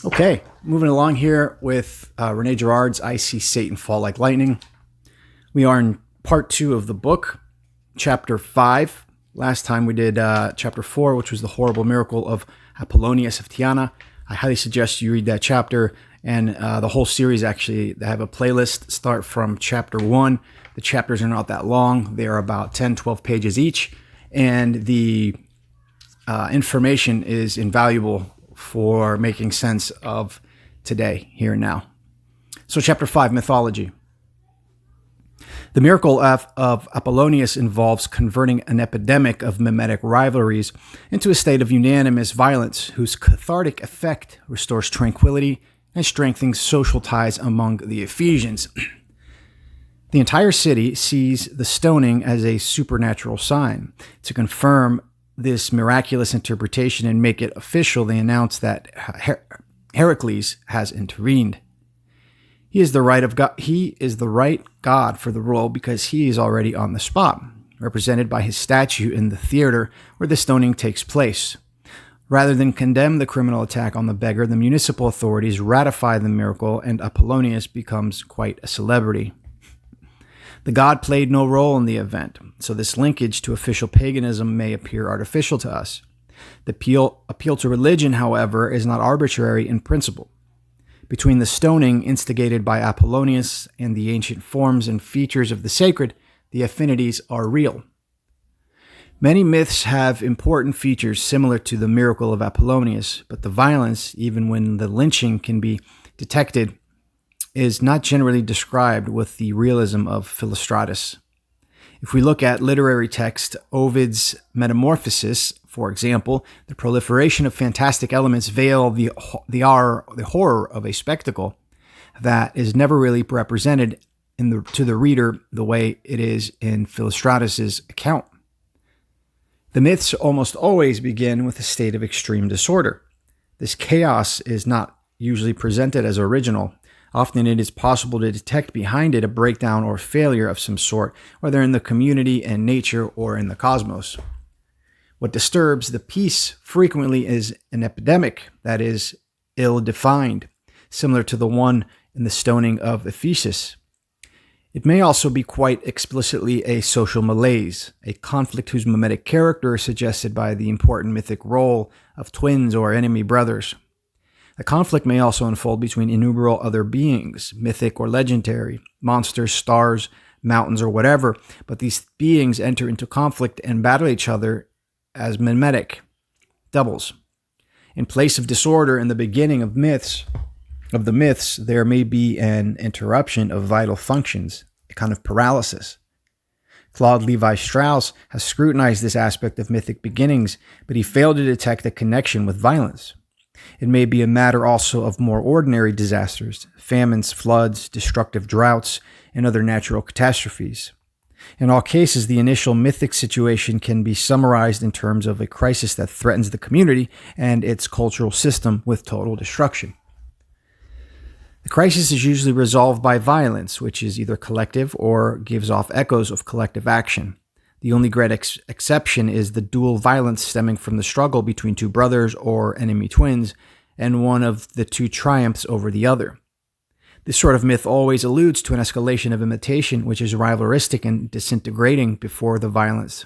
Okay, moving along here with René Girard's I See Satan Fall Like Lightning. We are in part 2 of the book, chapter 5. Last time we did chapter 4, which was the horrible miracle of Apollonius of Tyana. I highly suggest you read that chapter and the whole series. Actually, they have a playlist. Start from chapter 1. The chapters are not that long. They are about 10, 12 pages each. And the information is invaluable for making sense of today, here and now. So chapter 5, Mythology. The miracle of Apollonius involves converting an epidemic of mimetic rivalries into a state of unanimous violence whose cathartic effect restores tranquility and strengthens social ties among the Ephesians. The entire city sees the stoning as a supernatural sign. To confirm this miraculous interpretation and make it official, they announce that Heracles has intervened. He is the right God for the role because he is already on the spot, represented by his statue in the theater where the stoning takes place. Rather than condemn the criminal attack on the beggar, the municipal authorities ratify the miracle and Apollonius becomes quite a celebrity. The god played no role in the event, so this linkage to official paganism may appear artificial to us. The appeal to religion, however, is not arbitrary in principle. Between the stoning instigated by Apollonius and the ancient forms and features of the sacred, the affinities are real. Many myths have important features similar to the miracle of Apollonius, but the violence, even when the lynching can be detected, is not generally described with the realism of Philostratus. If we look at literary text, Ovid's Metamorphoses, for example, the proliferation of fantastic elements veil the horror of a spectacle that is never really represented to the reader the way it is in Philostratus's account. The myths almost always begin with a state of extreme disorder. This chaos is not usually presented as original. Often it is possible to detect behind it a breakdown or failure of some sort, whether in the community and nature or in the cosmos. What disturbs the peace frequently is an epidemic that is ill-defined, similar to the one in the stoning of Ephesus. It may also be quite explicitly a social malaise, a conflict whose mimetic character is suggested by the important mythic role of twins or enemy brothers. The conflict may also unfold between innumerable other beings, mythic or legendary, monsters, stars, mountains, or whatever, but these beings enter into conflict and battle each other as mimetic doubles. In place of disorder in the beginning of the myths, there may be an interruption of vital functions, a kind of paralysis. Claude Levi-Strauss has scrutinized this aspect of mythic beginnings, but he failed to detect a connection with violence. It may be a matter also of more ordinary disasters, famines, floods, destructive droughts, and other natural catastrophes. In all cases, the initial mythic situation can be summarized in terms of a crisis that threatens the community and its cultural system with total destruction. The crisis is usually resolved by violence, which is either collective or gives off echoes of collective action. The only great exception is the dual violence stemming from the struggle between two brothers or enemy twins, and one of the two triumphs over the other. This sort of myth always alludes to an escalation of imitation, which is rivalristic and disintegrating before the violence,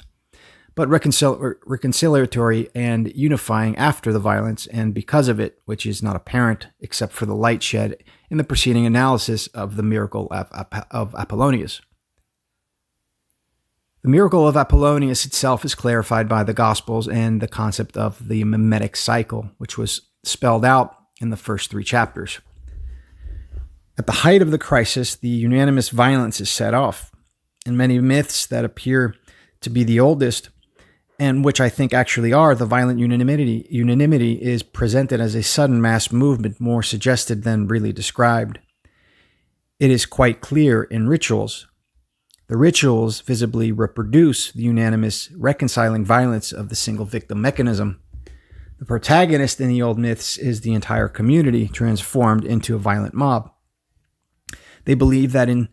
but reconciliatory and unifying after the violence and because of it, which is not apparent except for the light shed in the preceding analysis of the miracle of Apollonius. The miracle of Apollonius itself is clarified by the Gospels and the concept of the mimetic cycle, which was spelled out in the first 3 chapters. At the height of the crisis, the unanimous violence is set off. In many myths that appear to be the oldest, and which I think actually are, the violent unanimity is presented as a sudden mass movement more suggested than really described. It is quite clear in rituals. The rituals visibly reproduce the unanimous reconciling violence of the single victim mechanism. The protagonist in the old myths is the entire community transformed into a violent mob. They believe that an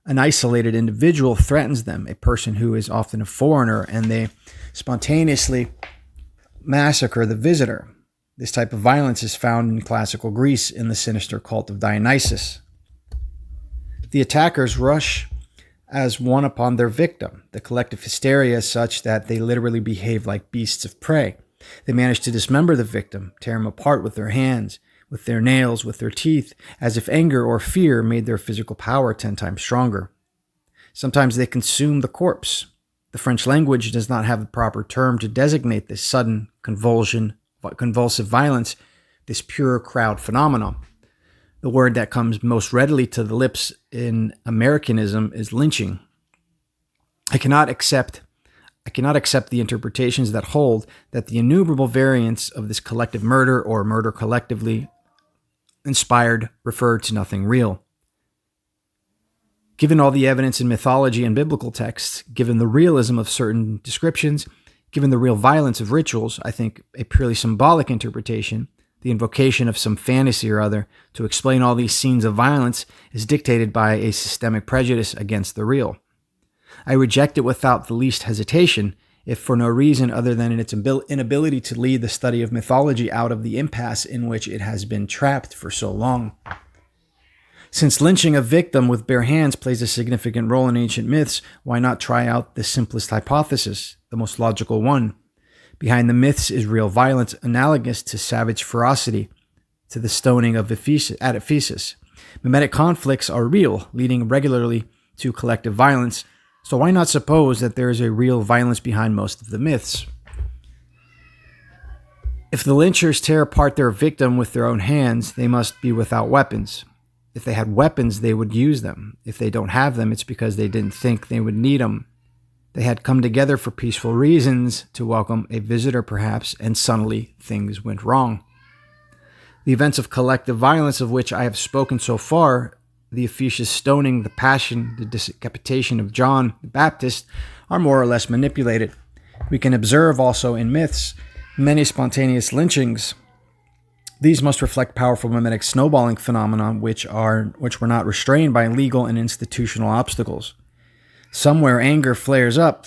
isolated individual threatens them, a person who is often a foreigner, and they spontaneously massacre the visitor. This type of violence is found in classical Greece in the sinister cult of Dionysus. The attackers rush as one upon their victim. The collective hysteria is such that they literally behave like beasts of prey. They manage to dismember the victim, tear him apart with their hands, with their nails, with their teeth, as if anger or fear made their physical power 10 times stronger. Sometimes they consume the corpse. The French language does not have the proper term to designate this sudden convulsive violence, this pure crowd phenomenon. The word that comes most readily to the lips in Americanism is lynching. I cannot accept the interpretations that hold that the innumerable variants of this collective murder or murder collectively inspired refer to nothing real. Given all the evidence in mythology and biblical texts, given the realism of certain descriptions, given the real violence of rituals, I think a purely symbolic interpretation, the invocation of some fantasy or other to explain all these scenes of violence, is dictated by a systemic prejudice against the real. I reject it without the least hesitation, if for no reason other than in its inability to lead the study of mythology out of the impasse in which it has been trapped for so long. Since lynching a victim with bare hands plays a significant role in ancient myths, why not try out the simplest hypothesis, the most logical one? Behind the myths is real violence analogous to savage ferocity, to the stoning of at Ephesus. Mimetic conflicts are real, leading regularly to collective violence, so why not suppose that there is a real violence behind most of the myths? If the lynchers tear apart their victim with their own hands, they must be without weapons. If they had weapons, they would use them. If they don't have them, it's because they didn't think they would need them. They had come together for peaceful reasons, to welcome a visitor perhaps, and suddenly things went wrong. The events of collective violence of which I have spoken so far, the Ephesus stoning, the passion, the decapitation of John the Baptist, are more or less manipulated. We can observe also in myths many spontaneous lynchings. These must reflect powerful mimetic snowballing phenomena which were not restrained by legal and institutional obstacles. Somewhere anger flames up,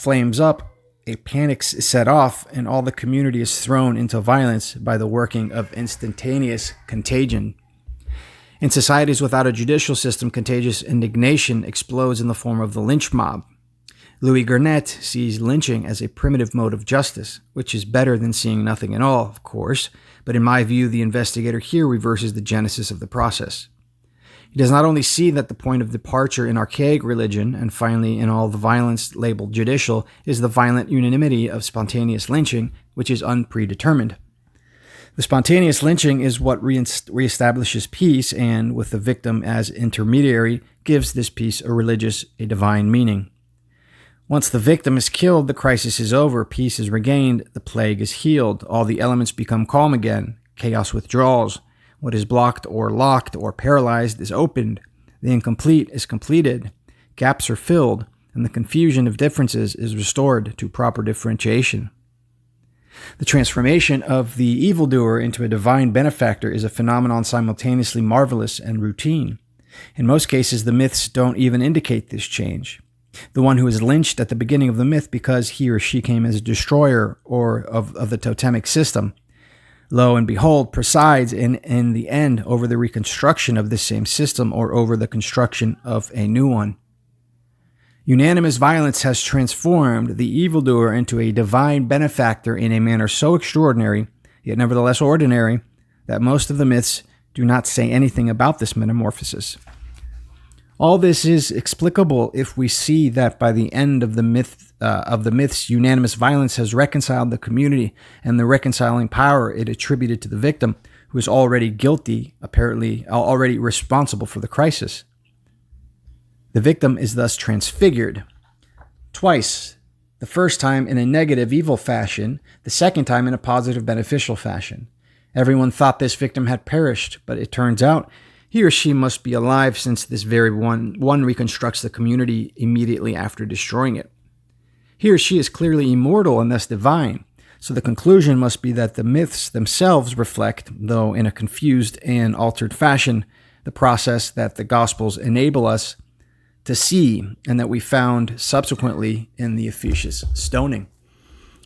a panic is set off, and all the community is thrown into violence by the working of instantaneous contagion. In societies without a judicial system, contagious indignation explodes in the form of the lynch mob. Louis Garnett sees lynching as a primitive mode of justice, which is better than seeing nothing at all, of course, but in my view, the investigator here reverses the genesis of the process. He does not only see that the point of departure in archaic religion, and finally in all the violence labeled judicial, is the violent unanimity of spontaneous lynching, which is unpredetermined. The spontaneous lynching is what reestablishes peace and, with the victim as intermediary, gives this peace a divine meaning. Once the victim is killed, the crisis is over, peace is regained, the plague is healed, all the elements become calm again, chaos withdraws. What is blocked or locked or paralyzed is opened. The incomplete is completed. Gaps are filled, and the confusion of differences is restored to proper differentiation. The transformation of the evildoer into a divine benefactor is a phenomenon simultaneously marvelous and routine. In most cases, the myths don't even indicate this change. The one who is lynched at the beginning of the myth because he or she came as a destroyer or of the totemic system, lo and behold, presides in the end over the reconstruction of this same system or over the construction of a new one. Unanimous violence has transformed the evildoer into a divine benefactor in a manner so extraordinary, yet nevertheless ordinary, that most of the myths do not say anything about this metamorphosis. All this is explicable if we see that by the end of the myths, unanimous violence has reconciled the community, and the reconciling power it attributed to the victim, who is already guilty, apparently already responsible for the crisis. The victim is thus transfigured twice, the first time in a negative evil fashion, the second time in a positive beneficial fashion. Everyone thought this victim had perished, but it turns out he or she must be alive, since this very one reconstructs the community immediately after destroying it. He or she is clearly immortal and thus divine, so the conclusion must be that the myths themselves reflect, though in a confused and altered fashion, the process that the Gospels enable us to see and that we found subsequently in the Ephesus stoning.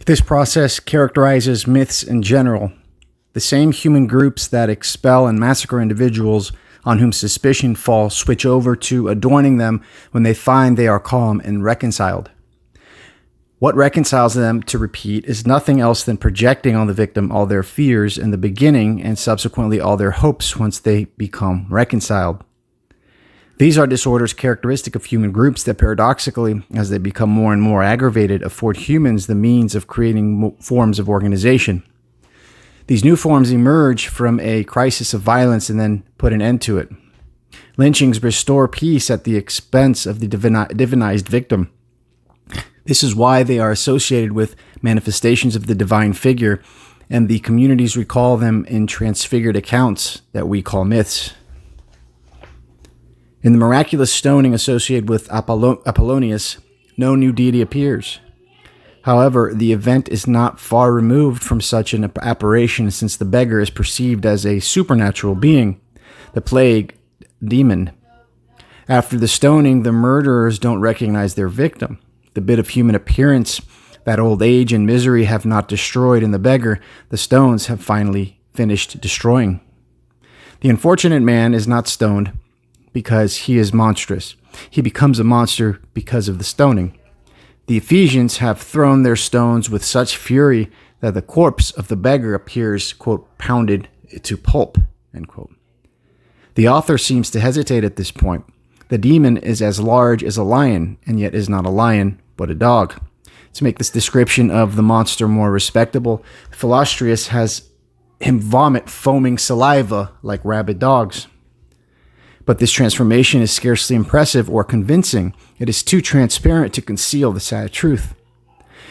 This process characterizes myths in general. The same human groups that expel and massacre individuals on whom suspicion falls switch over to adorning them when they find they are calm and reconciled. What reconciles them to repeat is nothing else than projecting on the victim all their fears in the beginning and subsequently all their hopes once they become reconciled. These are disorders characteristic of human groups that paradoxically, as they become more and more aggravated, afford humans the means of creating forms of organization. These new forms emerge from a crisis of violence and then put an end to it. Lynchings restore peace at the expense of the divinized victim. This is why they are associated with manifestations of the divine figure, and the communities recall them in transfigured accounts that we call myths. In the miraculous stoning associated with Apollonius, no new deity appears. However, the event is not far removed from such an apparition, since the beggar is perceived as a supernatural being, the plague demon. After the stoning, the murderers don't recognize their victim. The bit of human appearance that old age and misery have not destroyed in the beggar, the stones have finally finished destroying. The unfortunate man is not stoned because he is monstrous. He becomes a monster because of the stoning. The Ephesians have thrown their stones with such fury that the corpse of the beggar appears, quote, pounded to pulp, end quote. The author seems to hesitate at this point. The demon is as large as a lion, and yet is not a lion, but a dog. To make this description of the monster more respectable, Philostrius has him vomit foaming saliva like rabid dogs. But this transformation is scarcely impressive or convincing. It is too transparent to conceal the sad truth.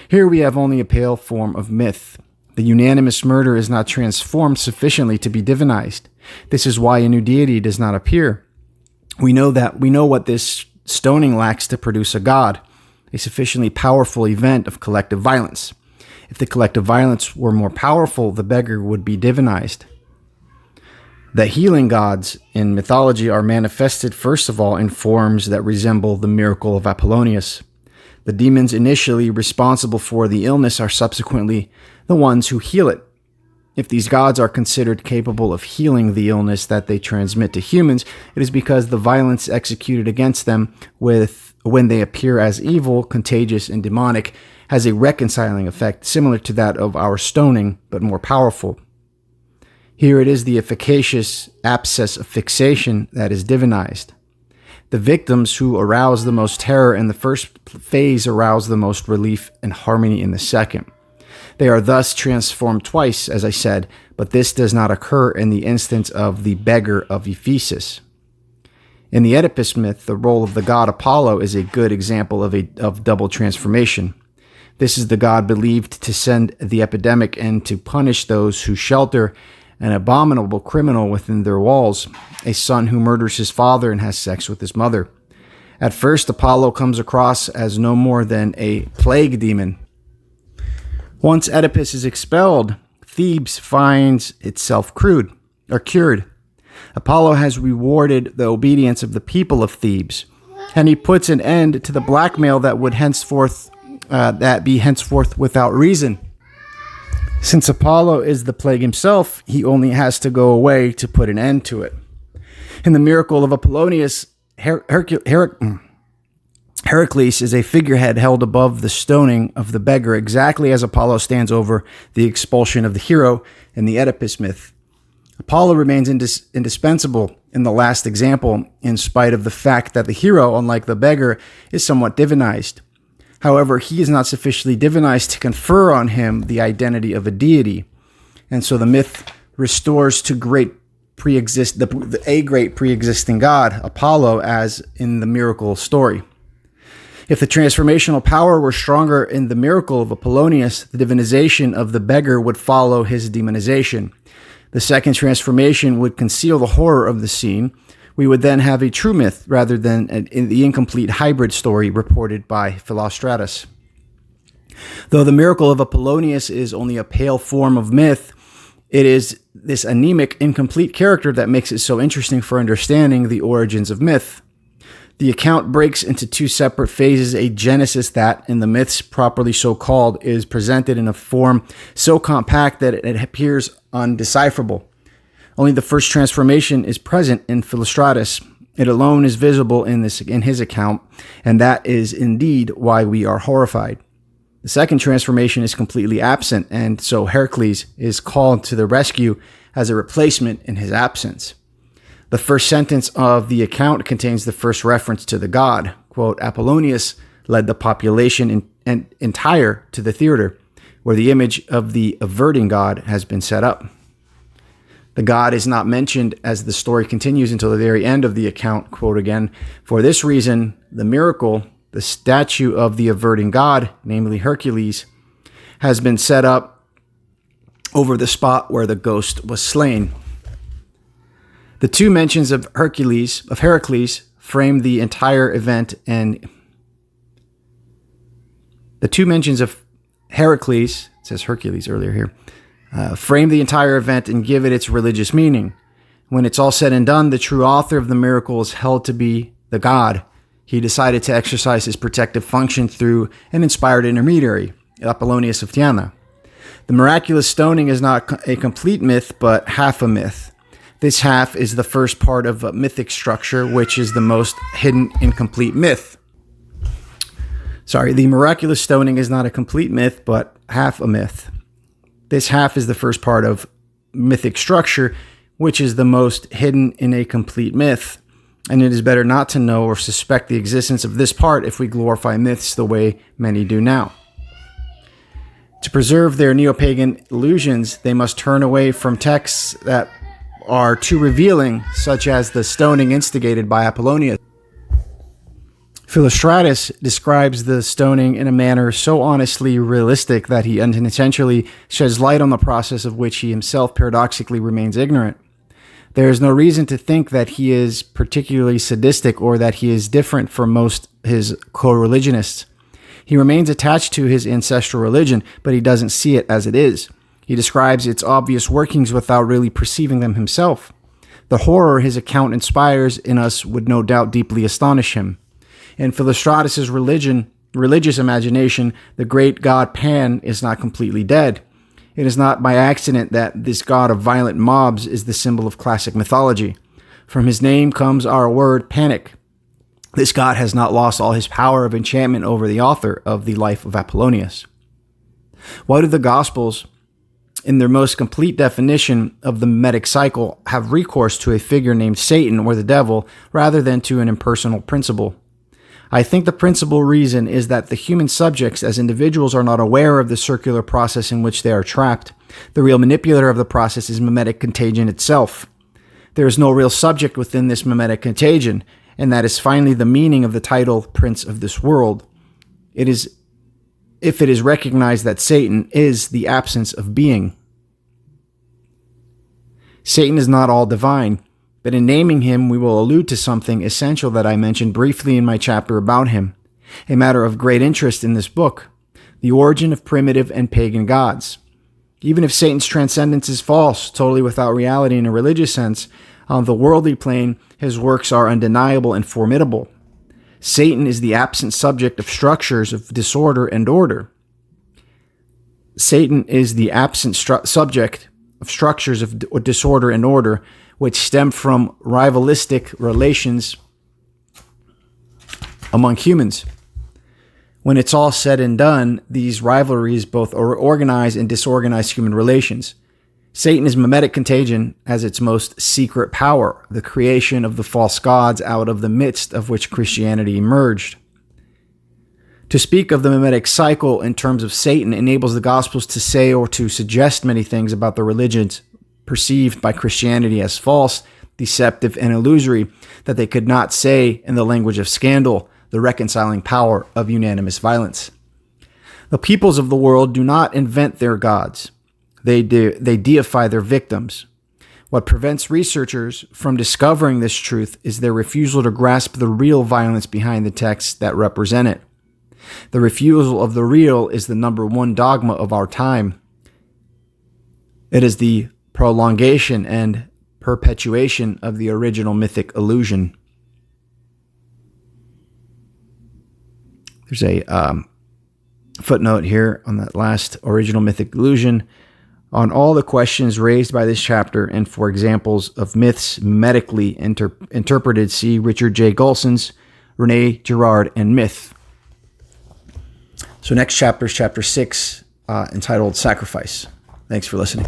Here we have only a pale form of myth. The unanimous murder is not transformed sufficiently to be divinized. This is why a new deity does not appear. We know what this stoning lacks to produce a god, a sufficiently powerful event of collective violence. If the collective violence were more powerful, the beggar would be divinized. The healing gods in mythology are manifested first of all in forms that resemble the miracle of Apollonius. The demons initially responsible for the illness are subsequently the ones who heal it. If these gods are considered capable of healing the illness that they transmit to humans, it is because the violence executed against them when they appear as evil, contagious, and demonic has a reconciling effect similar to that of our stoning, but more powerful. Here it is the efficacious abscess of fixation that is divinized. The victims who arouse the most terror in the first phase arouse the most relief and harmony in the second. They are thus transformed twice, as I said, but this does not occur in the instance of the beggar of Ephesus. In the Oedipus myth, the role of the god Apollo is a good example of double transformation. This is the god believed to send the epidemic and to punish those who shelter an abominable criminal within their walls, a son who murders his father and has sex with his mother. At first, Apollo comes across as no more than a plague demon. Once Oedipus is expelled, Thebes finds itself cured. Apollo has rewarded the obedience of the people of Thebes, and he puts an end to the blackmail that would henceforth without reason. Since Apollo is the plague himself, he only has to go away to put an end to it. In the miracle of Apollonius, Heracles is a figurehead held above the stoning of the beggar, exactly as Apollo stands over the expulsion of the hero in the Oedipus myth. Apollo remains indispensable in the last example, in spite of the fact that the hero, unlike the beggar, is somewhat divinized. However, he is not sufficiently divinized to confer on him the identity of a deity, and so the myth restores to a great pre-existing god, Apollo, as in the miracle story. If the transformational power were stronger in the miracle of Apollonius, the divinization of the beggar would follow his demonization. The second transformation would conceal the horror of the scene. We would then have a true myth rather than the incomplete hybrid story reported by Philostratus. Though the miracle of Apollonius is only a pale form of myth, it is this anemic, incomplete character that makes it so interesting for understanding the origins of myth. The account breaks into two separate phases: a genesis that, in the myths properly so called, is presented in a form so compact that it appears undecipherable. Only the first transformation is present in Philostratus. It alone is visible in his account, and that is indeed why we are horrified. The second transformation is completely absent, and so Heracles is called to the rescue as a replacement in his absence. The first sentence of the account contains the first reference to the god. Quote, Apollonius led the population entire to the theater, where the image of the averting god has been set up. The god is not mentioned as the story continues until the very end of the account. Quote again, for this reason, the miracle, the statue of the averting god, namely Hercules, has been set up over the spot where the ghost was slain. The two mentions of Heracles, frame the entire event, and the two mentions of Heracles, it says Hercules earlier here, frame the entire event and give it its religious meaning. When it's all said and done, the true author of the miracle is held to be the god. He decided to exercise his protective function through an inspired intermediary, Apollonius of Tyana. The miraculous stoning is not a complete myth, but half a myth. This half is the first part of a mythic structure, which is the most hidden incomplete myth. The miraculous stoning is not a complete myth, but half a myth. This half is the first part of mythic structure, which is the most hidden in a complete myth. And it is better not to know or suspect the existence of this part if we glorify myths the way many do now. To preserve their neo-pagan illusions, they must turn away from texts that are too revealing, such as the stoning instigated by Apollonius. Philostratus describes the stoning in a manner so honestly realistic that he unintentionally sheds light on the process of which he himself paradoxically remains ignorant. There is no reason to think that he is particularly sadistic or that he is different from most his co-religionists. He remains attached to his ancestral religion, but he doesn't see it as it is. He describes its obvious workings without really perceiving them himself. The horror his account inspires in us would no doubt deeply astonish him. In Philostratus' religious imagination, the great god Pan is not completely dead. It is not by accident that this god of violent mobs is the symbol of classic mythology. From his name comes our word panic. This god has not lost all his power of enchantment over the author of the Life of Apollonius. Why do the Gospels, in their most complete definition of the mimetic cycle, have recourse to a figure named Satan or the devil rather than to an impersonal principle? I think the principal reason is that the human subjects as individuals are not aware of the circular process in which they are trapped. The real manipulator of the process is mimetic contagion itself. There is no real subject within this mimetic contagion, and that is finally the meaning of the title Prince of this world. It is if it is recognized that Satan is the absence of being. Satan is not all divine, but in naming him, we will allude to something essential that I mentioned briefly in my chapter about him, a matter of great interest in this book, the origin of primitive and pagan gods. Even if Satan's transcendence is false, totally without reality in a religious sense, on the worldly plane, his works are undeniable and formidable. Satan is the absent subject of structures of disorder and order. Satan is the absent subject of structures of disorder and order, which stem from rivalistic relations among humans. When it's all said and done, these rivalries both organize and disorganize human relations. Satan is mimetic contagion as its most secret power, the creation of the false gods out of the midst of which Christianity emerged. To speak of the mimetic cycle in terms of Satan enables the Gospels to say or to suggest many things about the religions perceived by Christianity as false, deceptive, and illusory that they could not say in the language of scandal, the reconciling power of unanimous violence. The peoples of the world do not invent their gods. They deify their victims. What prevents researchers from discovering this truth is their refusal to grasp the real violence behind the texts that represent it. The refusal of the real is the number one dogma of our time. It is the prolongation and perpetuation of the original mythic illusion. There's a footnote here on that last original mythic illusion. On all the questions raised by this chapter and for examples of myths medically interpreted, see Richard J. Golson's René, Girard, and Myth. So next chapter is chapter 6, entitled Sacrifice. Thanks for listening.